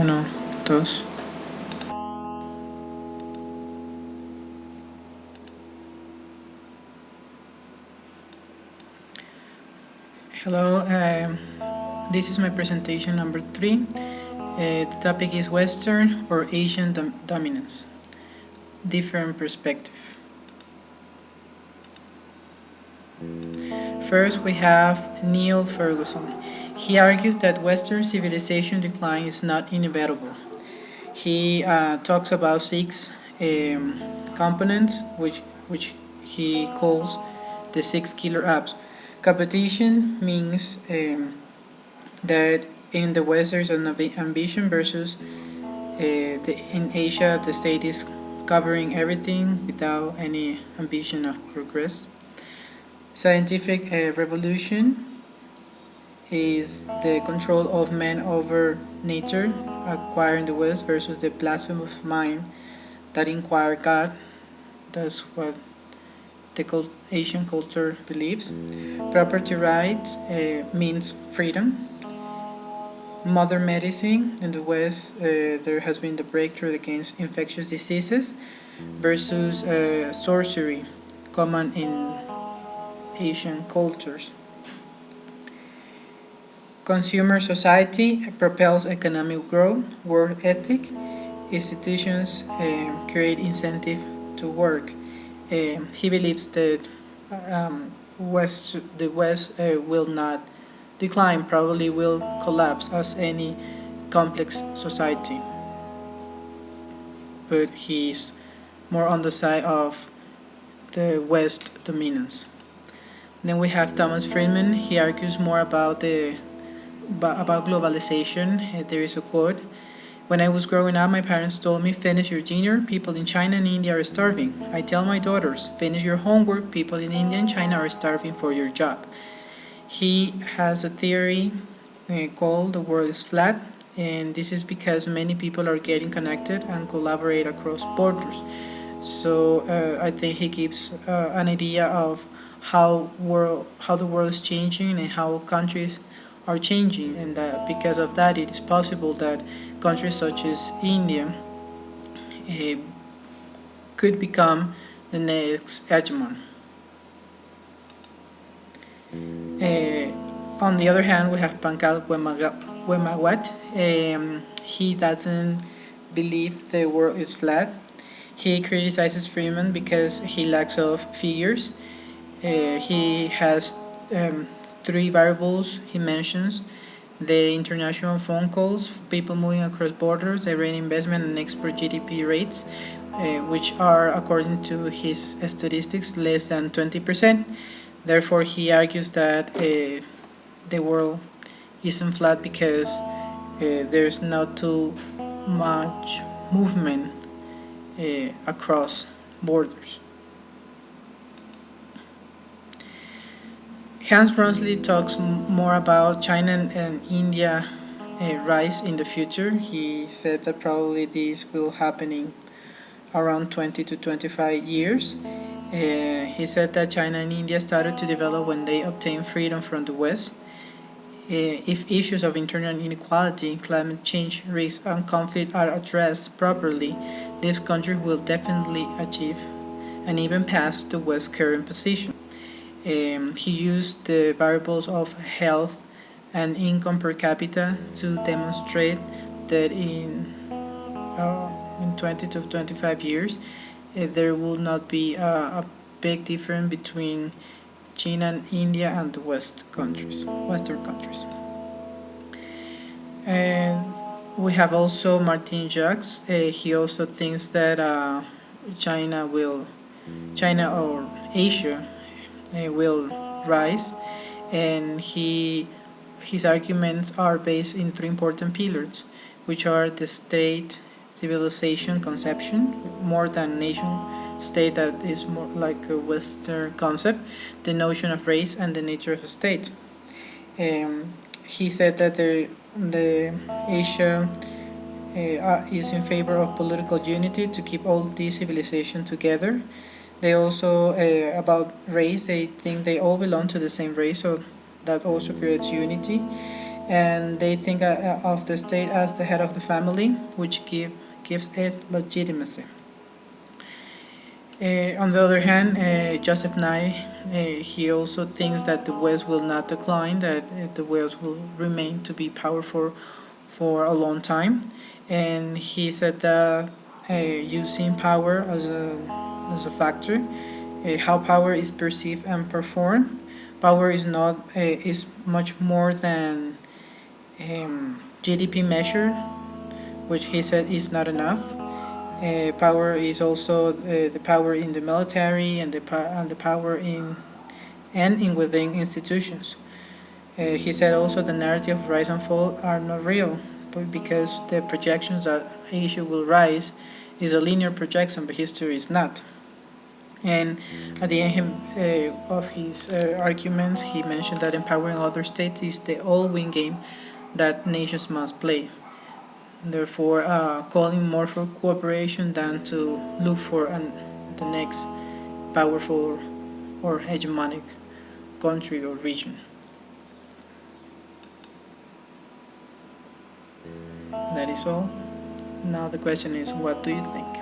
Uno, dos. Hello, this is my presentation number 3. The topic is Western or Asian dominance. Different perspective. First, we have Neil Ferguson. He argues that Western civilization decline is not inevitable. He talks about 6 components, which he calls the 6 killer apps. Competition means that in the West there's an ambition versus in Asia the state is covering everything without any ambition of progress. Scientific revolution is the control of man over nature acquired in the West versus the blasphemous mind that inquire God. That's what the Asian culture believes. Property rights means freedom. Modern medicine in the West, there has been the breakthrough against infectious diseases versus sorcery, common in Asian cultures. Consumer society propels economic growth. Work ethic, institutions create incentive to work. He believes that the West will not decline, probably will collapse as any complex society. But he's more on the side of the West dominance. Then we have Thomas Friedman. He argues more about globalization. There is a quote: "When I was growing up, my parents told me, finish your junior, people in China and India are starving. I tell my daughters, finish your homework, people in India and China are starving for your job." He has a theory called the world is flat, and this is because many people are getting connected and collaborate across borders. So I think he gives an idea of how the world is changing and how countries are changing, and that because of that it is possible that countries such as India could become the next hegemon. On the other hand, we have Pankaj Wemawat. He doesn't believe the world is flat. He criticizes Freeman because he lacks of figures. He has 3 variables he mentions: the international phone calls, people moving across borders, direct investment, and export GDP rates, which are, according to his statistics, less than 20%. Therefore, he argues that the world isn't flat because there's not too much movement across borders. Hans Rosling talks more about China and India rise in the future. He said that probably this will happen in around 20 to 25 years. He said that China and India started to develop when they obtained freedom from the West. If issues of internal inequality, climate change, risks, and conflict are addressed properly, this country will definitely achieve and even pass the West's current position. He used the variables of health and income per capita to demonstrate that in 20 to 25 years there will not be a big difference between China and India and the Western countries. And we have also Martin Jacques. He also thinks that China or Asia will rise, and his arguments are based in 3 important pillars, which are the state civilization conception, more than nation state that is more like a Western concept, the notion of race, and the nature of a state. He said that the Asia is in favor of political unity to keep all these civilizations together. They also, about race, they think they all belong to the same race, so that also creates unity. and they think of the state as the head of the family, which gives it legitimacy. On the other hand, Joseph Nye, he also thinks that the West will not decline, that the West will remain to be powerful for a long time, and he said that using power as a factor, how power is perceived and performed. Power is not is much more than GDP measure, which he said is not enough. Power is also the power in the military and the power in and in within institutions. He said also the narrative of rise and fall are not real, but because the projections that Asia will rise is a linear projection, but history is not. And at the end of his arguments, he mentioned that empowering other states is the all-win game that nations must play. Therefore, calling more for cooperation than to look for the next powerful or hegemonic country or region. That is all. Now the question is, what do you think?